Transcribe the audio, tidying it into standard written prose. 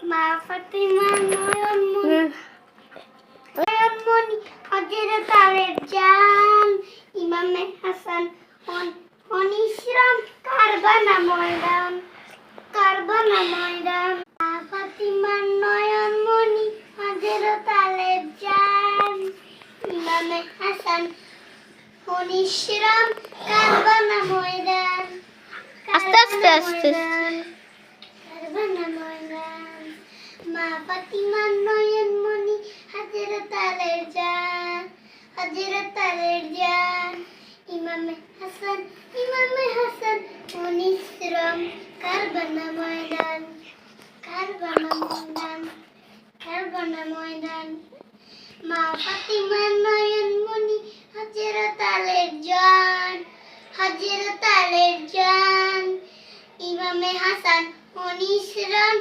মা ফাতিমা নয়নমণি হযরত আলীর জান ইমামে হাসান অনিশ্রাম কারবালা ময়দান মা ফাতিমা নয়নমণি হযরত আলীর জান ইমামে হাসান অনিশ্রাম কারবালা ময়দান আস্তে আস্তে আস্তে কারবালা ময়দান মা ফাতিমা নয়নমণি হযরত আলীর জান ইমামে হাসান অনিশ্রাম কারবালা ময়দান মা ফাতিমা নয়নমণি হযরত আলীর জান ইমামে হাসান অনিশ্রাম